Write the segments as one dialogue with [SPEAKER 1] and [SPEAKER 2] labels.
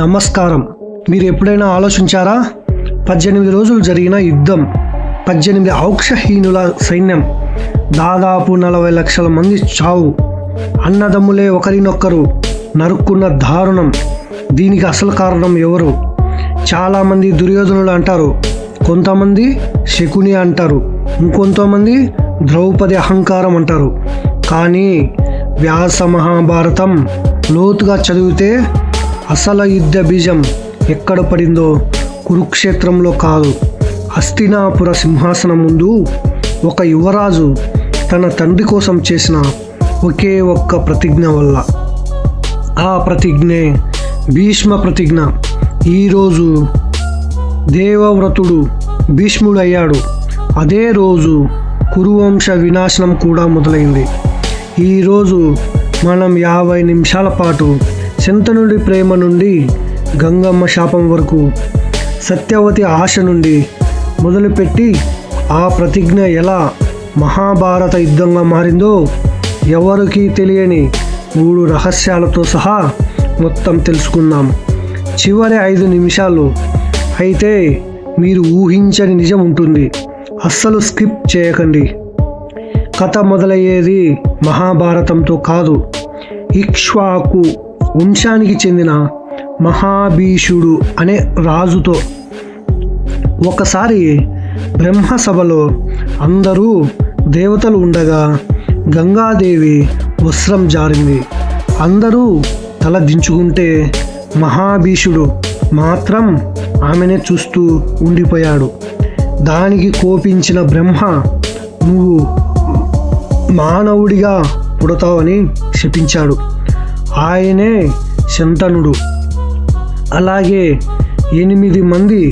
[SPEAKER 1] నమస్కారం. మీరు ఎప్పుడైనా ఆలోచించారా? 18 రోజులు జరిగిన యుద్ధం, 18 ఔక్షహీనుల సైన్యం, దాదాపు 40 లక్షల మంది చావు, అన్నదమ్ములే ఒకరినొక్కరు నరుక్కున్న దారుణం. దీనికి అసలు కారణం ఎవరు? చాలామంది దుర్యోధనులు అంటారు, కొంతమంది శకుని అంటారు, ఇంకొంతమంది ద్రౌపది అహంకారం అంటారు. కానీ వ్యాస మహాభారతం లోతుగా చదివితే అసలు యుద్ధ బీజం ఎక్కడ పడిందో కురుక్షేత్రంలో కాదు, హస్తినాపుర సింహాసనం ముందు ఒక యువరాజు తన తండ్రి కోసం చేసిన ఒకే ఒక్క ప్రతిజ్ఞ వల్ల. ఆ ప్రతిజ్ఞే భీష్మ ప్రతిజ్ఞ. ఈరోజు దేవవ్రతుడు భీష్ముడు అయ్యాడు. అదే రోజు కురువంశ వినాశనం కూడా మొదలైంది. ఈరోజు మనం 50 నిమిషాల పాటు శంతనుడి ప్రేమ నుండి గంగమ్మ శాపం వరకు, సత్యవతి ఆశ నుండి మొదలుపెట్టి ఆ ప్రతిజ్ఞ ఎలా మహాభారత యుద్ధంగా మారిందో ఎవరికీ తెలియని 3 రహస్యాలతో సహా మొత్తం తెలుసుకుందాం. చివరి 5 నిమిషాలు అయితే మీరు ఊహించని నిజం ఉంటుంది. అస్సలు స్కిప్ చేయకండి. కథ మొదలయ్యేది మహాభారతంతో కాదు, ఇక్ష్వాకు వంశానికి చెందిన మహాభీషుడు అనే రాజుతో. ఒకసారి బ్రహ్మసభలో అందరూ దేవతలు ఉండగా గంగాదేవి వస్త్రం జారింది. అందరూ తల దించుకుంటే మహాభీషుడు మాత్రం ఆమెనే చూస్తూ ఉండిపోయాడు. దానికి కోపించిన బ్రహ్మ, నువ్వు మానవుడిగా పుడతావని శపించాడు. ఆయనే శంతనుడు. అలాగే 8 మంది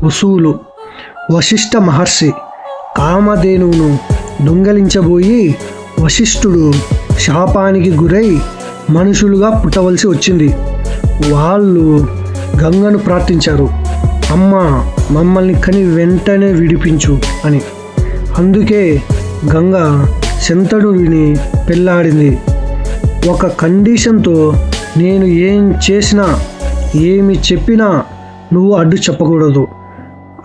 [SPEAKER 1] వసువులు. వశిష్ఠ మహర్షి కామధేనువును దొంగలించబోయి వశిష్ఠుడు శాపానికి గురై మనుషులుగా పుట్టవలసి వచ్చింది. వాళ్ళు గంగను ప్రార్థించారు, అమ్మ మమ్మల్ని కని వెంటనే విడిపించు అని. అందుకే గంగ శంతనుడిని పెళ్ళాడింది. ఒక కండిషన్తో, నేను ఏం చేసినా ఏమి చెప్పినా నువ్వు అడ్డు చెప్పకూడదు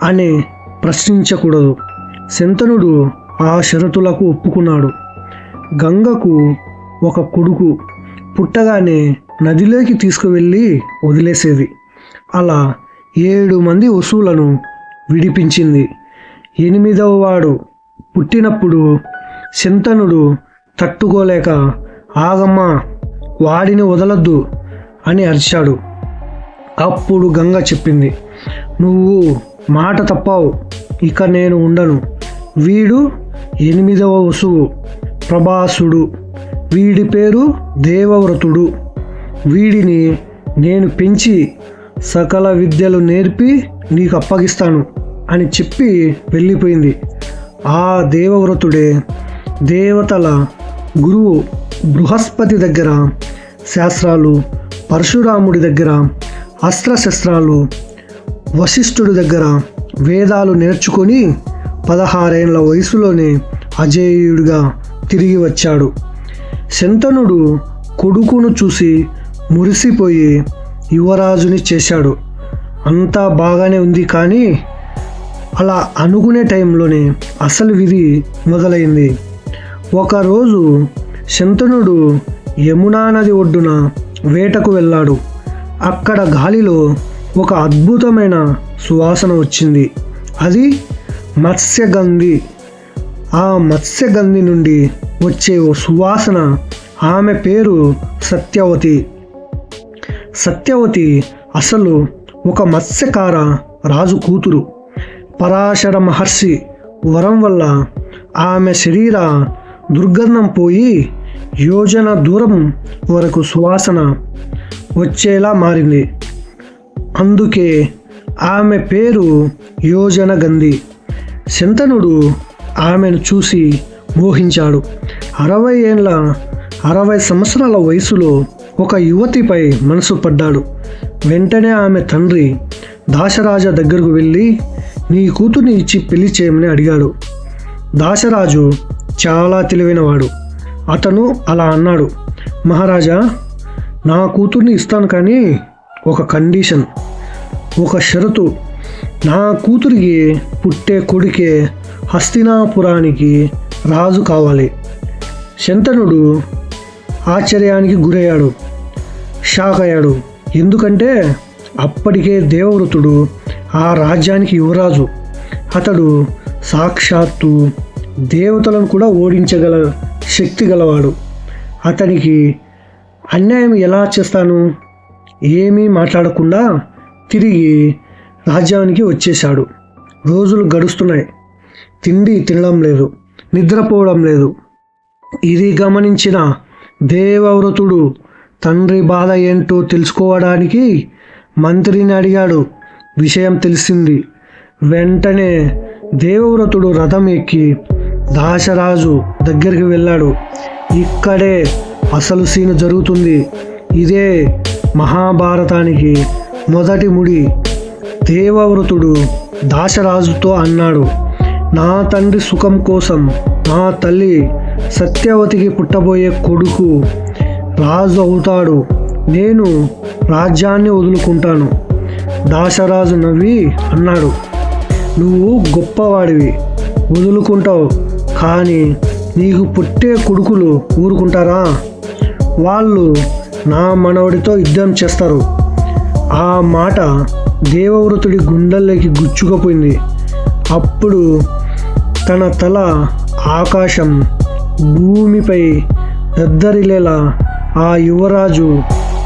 [SPEAKER 1] అని ప్రశ్నించకూడదు. శంతనుడు ఆ షరతులకు ఒప్పుకున్నాడు. గంగకు ఒక కొడుకు పుట్టగానే నదిలోకి తీసుకువెళ్ళి వదిలేసేది. అలా 7 మంది వసువులను విడిపించింది. 8వ వాడు పుట్టినప్పుడు శంతనుడు తట్టుకోలేక, ఆగమ్మ వాడిని వదలొద్దు అని అరిచాడు. అప్పుడు గంగ చెప్పింది, నువ్వు మాట తప్పావు, ఇక నేను ఉండను. వీడు 8వ వసువు ప్రభాసుడు. వీడి పేరు దేవవ్రతుడు. వీడిని నేను పెంచి సకల విద్యలు నేర్పి నీకు అప్పగిస్తాను అని చెప్పి వెళ్ళిపోయింది. ఆ దేవవ్రతుడే దేవతల గురువు బృహస్పతి దగ్గర శాస్త్రాలు, పరశురాముడి దగ్గర అస్త్రశస్త్రాలు, వశిష్ఠుడి దగ్గర వేదాలు నేర్చుకొని 16 ఏళ్ల వయసులోనే అజేయుడిగా తిరిగి వచ్చాడు. శంతనుడు కొడుకును చూసి మురిసిపోయి యువరాజుని చేశాడు. అంతా బాగానే ఉంది. కానీ అలా అనుకునే టైంలోనే అసలు విధి మొదలైంది. ఒకరోజు శంతనుడు యమునా నది ఒడ్డున వేటకు వెళ్ళాడు. అక్కడ గాలిలో ఒక అద్భుతమైన సువాసన వచ్చింది. అది మత్స్యగంధి. ఆ మత్స్యగంధి నుండి వచ్చే ఓ సువాసన, ఆమె పేరు సత్యవతి. సత్యవతి అసలు ఒక మత్స్యకార రాజు కూతురు. పరాశర మహర్షి వరం వల్ల ఆమె శరీర దుర్గంధం పోయి యోజన దూరం వరకు సువాసన వచ్చేలా మారింది. అందుకే ఆమె పేరు యోజన గంధి. శంతనుడు ఆమెను చూసి మోహించాడు. 60 సంవత్సరాల వయసులో ఒక యువతిపై మనసు పడ్డాడు. వెంటనే ఆమె తండ్రి దాశరాజ దగ్గరకు వెళ్ళి నీ కూతుర్ని ఇచ్చి పెళ్లి చేయమని అడిగాడు. దాశరాజు చాలా తెలివైనవాడు. అతను అలా అన్నాడు, మహారాజా, నా కూతుర్ని ఇస్తాను, కానీ ఒక కండిషన్, ఒక షరతు. నా కూతురికి పుట్టే కొడుకే హస్తినాపురానికి రాజు కావాలి. శంతనుడు ఆశ్చర్యానికి గురయ్యాడు, షాక్ అయ్యాడు. ఎందుకంటే అప్పటికే దేవవ్రతుడు ఆ రాజ్యానికి యువరాజు. అతడు సాక్షాత్తు దేవతలను కూడా ఓడించగల శక్తి గలవాడు. అతనికి అన్యాయం ఎలా చేస్తాను? ఏమీ మాట్లాడకుండా తిరిగి రాజ్యానికి వచ్చేశాడు. రోజులు గడుస్తున్నాయి. తిండి తినడం లేదు, నిద్రపోవడం లేదు. ఇది గమనించిన దేవవ్రతుడు తండ్రి బాధ ఏంటో తెలుసుకోవడానికి మంత్రిని అడిగాడు. విషయం తెలిసింది. వెంటనే దేవవ్రతుడు రథం ఎక్కి దాశరాజు దగ్గరికి వెళ్ళాడు. ఇక్కడే అసలు సీన్ జరుగుతుంది. ఇదే మహాభారతానికి మొదటి ముడి. దేవవ్రతుడు దాశరాజుతో అన్నాడు, నా తండ్రి సుఖం కోసం నా తల్లి సత్యవతికి పుట్టబోయే కొడుకు రాజు అవుతాడు. నేను రాజ్యాన్ని వదులుకుంటాను. దాశరాజు నవ్వి అన్నాడు, నువ్వు గొప్పవాడివి, వదులుకుంటావు. కానీ నీకు పుట్టే కొడుకులు ఊరుకుంటారా? వాళ్ళు నా మనవడితో యుద్ధం చేస్తారు. ఆ మాట దేవవ్రతుడి గుండెల్లోకి గుచ్చుకుపోయింది. అప్పుడు తన తల ఆకాశం భూమిపై దద్దరిల్లేలా ఆ యువరాజు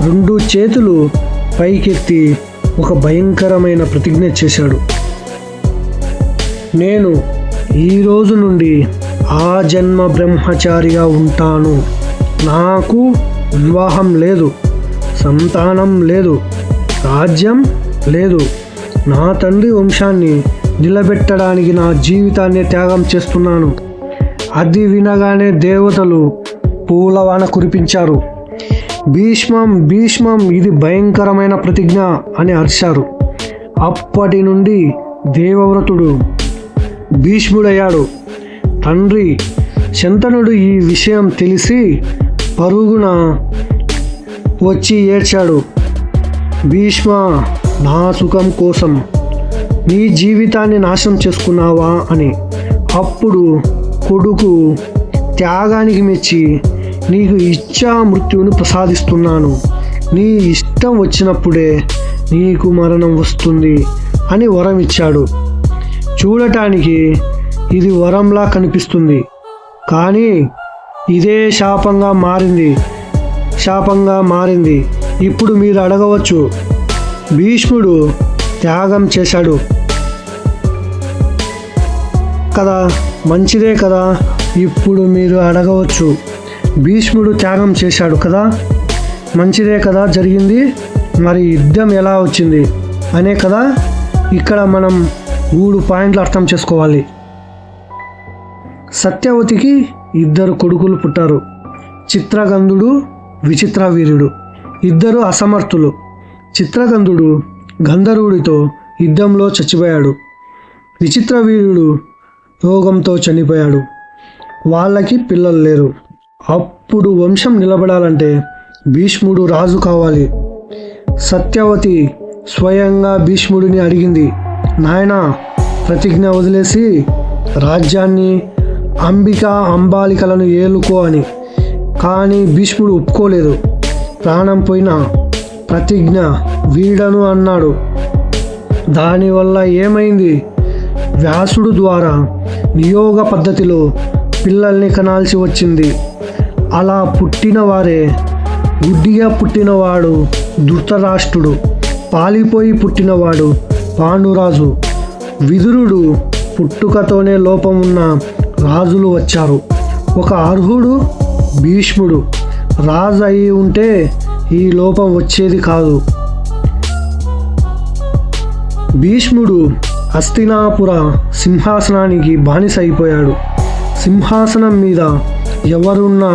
[SPEAKER 1] 2 చేతులు పైకెత్తి ఒక భయంకరమైన ప్రతిజ్ఞ చేశాడు. నేను ఈ రోజు నుండి ఆ జన్మ బ్రహ్మచారిగా ఉంటాను. నాకు వివాహం లేదు, సంతానం లేదు, రాజ్యం లేదు. నా తండ్రి వంశాన్ని నిలబెట్టడానికి నా జీవితాన్ని త్యాగం చేస్తున్నాను. అది వినగానే దేవతలు పూలవాన కురిపించారు. భీష్మం భీష్మం, ఇది భయంకరమైన ప్రతిజ్ఞ అని అరిచారు. అప్పటి నుండి దేవవ్రతుడు భీష్ముడయ్యాడు. తండ్రి శంతనుడు ఈ విషయం తెలిసి పరుగున వచ్చి ఏడ్చాడు. భీష్మ, నా సుఖం కోసం నీ జీవితాన్ని నాశనం చేసుకున్నావా అని. అప్పుడు కొడుకు త్యాగానికి మెచ్చి నీకు ఇచ్చా మృత్యువును ప్రసాదిస్తున్నాను. నీ ఇష్టం వచ్చినప్పుడే నీకు మరణం వస్తుంది అని వరం ఇచ్చాడు. చూడటానికి ఇది వరంలా కనిపిస్తుంది, కానీ ఇదే శాపంగా మారింది. ఇప్పుడు మీరు అడగవచ్చు, భీష్ముడు త్యాగం చేశాడు కదా, మంచిదే కదా. ఇప్పుడు మీరు అడగవచ్చు, భీష్ముడు త్యాగం చేశాడు కదా, మంచిదే కదా జరిగింది, మరి యుద్ధం ఎలా వచ్చింది అనే కదా. ఇక్కడ మనం 3 పాయింట్లు అర్థం చేసుకోవాలి. సత్యవతికి 2 కొడుకులు పుట్టారు. చిత్రగంధుడు, విచిత్రవీర్యుడు. 2 అసమర్థులు. చిత్రగంధుడు గంధర్వుడితో యుద్ధంలో చచ్చిపోయాడు. విచిత్రవీర్యుడు రోగంతో చనిపోయాడు. వాళ్ళకి పిల్లలు లేరు. అప్పుడు వంశం నిలబడాలంటే భీష్ముడు రాజు కావాలి. సత్యవతి స్వయంగా భీష్ముడిని అడిగింది, నాయనా, ప్రతిజ్ఞ వదిలేసి రాజ్యాన్ని అంబాలికలను ఏలుకో అని. కానీ భీష్ముడు ఒప్పుకోలేదు. ప్రాణం పోయినా ప్రతిజ్ఞ వీడను అన్నాడు. దానివల్ల ఏమైంది? వ్యాసుడు ద్వారా నియోగ పద్ధతిలో పిల్లల్ని కనాల్సి వచ్చింది. అలా పుట్టిన వారే గుడ్డిగా పుట్టినవాడు ధృతరాష్ట్రుడు, పాలిపోయి పుట్టినవాడు పాండురాజు, విదురుడు. పుట్టుకతోనే లోపం ఉన్న రాజులు వచ్చారు. ఒక అర్హుడు భీష్ముడు రాజు అయి ఉంటే ఈ లోపం వచ్చేది కాదు. భీష్ముడు హస్తినాపుర సింహాసనానికి బానిస అయిపోయాడు. సింహాసనం మీద ఎవరున్నా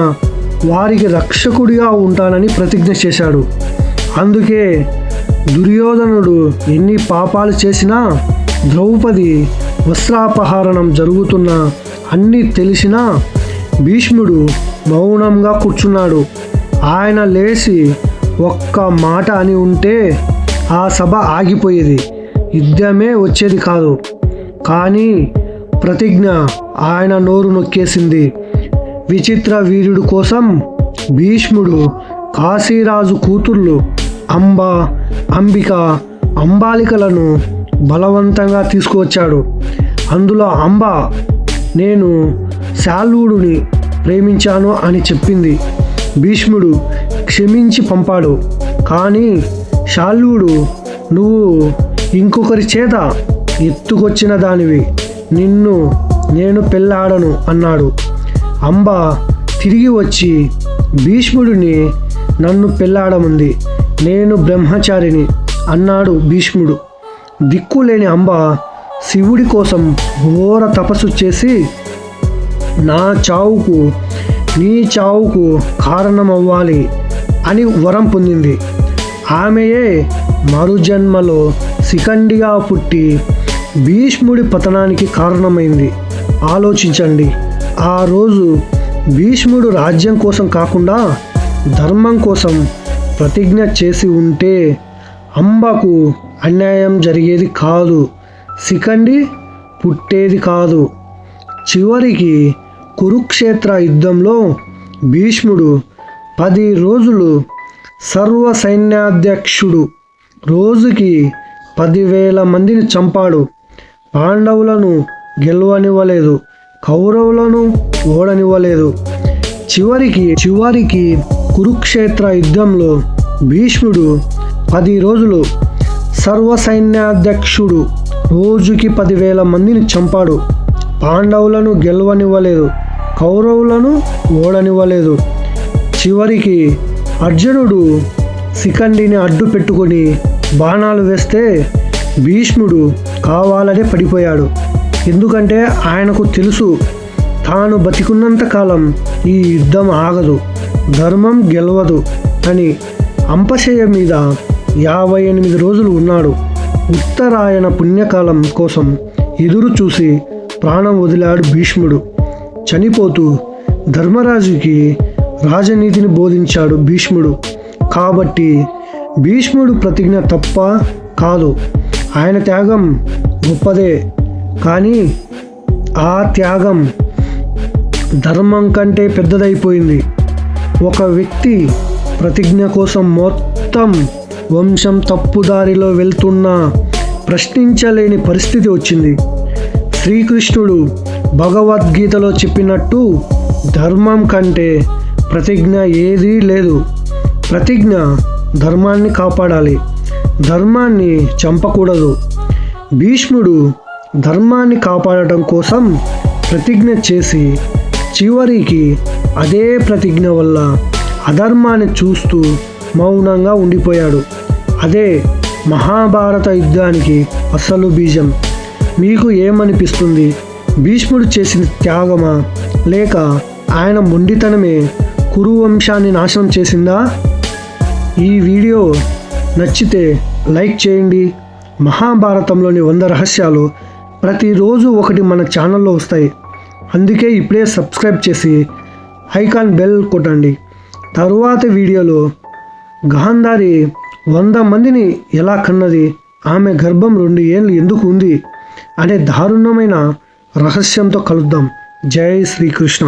[SPEAKER 1] వారికి రక్షకుడిగా ఉంటానని ప్రతిజ్ఞ చేశాడు. అందుకే దుర్యోధనుడు ఎన్ని పాపాలు చేసినా, ద్రౌపది వస్త్రాపహరణం జరుగుతున్నా అన్నీ తెలిసినా భీష్ముడు మౌనంగా కూర్చున్నాడు. ఆయన లేచి ఒక్క మాట అని ఉంటే ఆ సభ ఆగిపోయేది, యుద్ధమే వచ్చేది కాదు. కానీ ప్రతిజ్ఞ ఆయన నోరు నొక్కేసింది. విచిత్ర వీరుడు కోసం భీష్ముడు కాశీరాజు కూతుర్లు అంబ, అంబిక, అంబాలికలను బలవంతంగా తీసుకువచ్చాడు. అందులో అంబ నేను శాల్వుడిని ప్రేమించాను అని చెప్పింది. భీష్ముడు క్షమించి పంపాడు. కానీ శాల్వుడు నువ్వు ఇంకొకరి చేత ఎత్తుకొచ్చిన దానివి, నిన్ను నేను పెళ్ళాడను అన్నాడు. అంబ తిరిగి వచ్చి భీష్ముడిని నన్ను పెళ్ళాడమంది, నేను బ్రహ్మచారిని అన్నాడు భీష్ముడు. దిక్కులేని అంబ శివుడి కోసం ఘోర తపస్సు చేసి నా చావుకు నీ చావుకు కారణమవ్వాలి అని వరం పొందింది. ఆమెయే మరుజన్మలో శిఖండిగా పుట్టి భీష్ముడి పతనానికి కారణమైంది. ఆలోచించండి, ఆ రోజు భీష్ముడు రాజ్యం కోసం కాకుండా ధర్మం కోసం ప్రతిజ్ఞ చేసి ఉంటే అంబకు అన్యాయం జరిగేది కాదు, శిఖండి పుట్టేది కాదు. చివరికి కురుక్షేత్ర యుద్ధంలో భీష్ముడు 10 రోజులు సర్వ సైన్యాధ్యక్షుడు, రోజుకి 10,000 మందిని చంపాడు. పాండవులను గెలవనివ్వలేదు, కౌరవులను ఓడనివ్వలేదు. చివరికి కురుక్షేత్ర యుద్ధంలో భీష్ముడు 10 రోజులు సర్వ సైన్యాధ్యక్షుడు, రోజుకి 10,000 మందిని చంపాడు. పాండవులను గెలవనివ్వలేదు, కౌరవులను ఓడనివ్వలేదు. చివరికి అర్జునుడు శిఖండిని అడ్డు పెట్టుకొని బాణాలు వేస్తే భీష్ముడు కావాలనే పడిపోయాడు. ఎందుకంటే ఆయనకు తెలుసు తాను బతికున్నంత కాలం ఈ యుద్ధం ఆగదు, ధర్మం గెలవదు అని. అంపశయ్య మీద 58 రోజులు ఉన్నాడు. ఉత్తరాయణ పుణ్యకాలం కోసం ఎదురు చూసి ప్రాణం వదిలాడు భీష్ముడు. చనిపోతూ ధర్మరాజుకి రాజనీతిని బోధించాడు భీష్ముడు. కాబట్టి భీష్ముడు ప్రతిజ్ఞ తప్ప కాదు, ఆయన త్యాగం గొప్పదే. కానీ ఆ త్యాగం ధర్మం కంటే పెద్దదైపోయింది. ఒక వ్యక్తి ప్రతిజ్ఞ కోసం మొత్తం వంశం తప్పుదారిలో వెళ్తున్నా ప్రశ్నించలేని పరిస్థితి వచ్చింది. శ్రీకృష్ణుడు భగవద్గీతలో చెప్పినట్టు ధర్మం కంటే ప్రతిజ్ఞ ఏదీ లేదు. ప్రతిజ్ఞ ధర్మాన్ని కాపాడాలి, ధర్మాన్ని చంపకూడదు. భీష్ముడు ధర్మాన్ని కాపాడటం కోసం ప్రతిజ్ఞ చేసి చివరికి అదే ప్రతిజ్ఞ వల్ల అధర్మాన్ని చూస్తూ మౌనంగా ఉండిపోయాడు. అదే మహాభారత యుద్ధానికి అసలు బీజం. మీకు ఏమనిపిస్తుంది? భీష్ముడు చేసిన త్యాగమా, లేక ఆయన మొండితనమే కురు వంశాన్ని నాశనం చేసిందా? ఈ వీడియో నచ్చితే లైక్ చేయండి. మహాభారతంలోని 100 రహస్యాలు ప్రతిరోజు ఒకటి మన ఛానల్లో వస్తాయి. అందుకే ఇప్పుడే సబ్స్క్రైబ్ చేసి ఐకాన్ బెల్ కొట్టండి. తరువాత వీడియోలో గాంధారి 100 మందిని ఎలా కన్నది, ఆమె గర్భం 2 ఏళ్ళు ఎందుకు ఉంది అనే దారుణమైన రహస్యంతో కలుద్దాం. జై శ్రీకృష్ణ.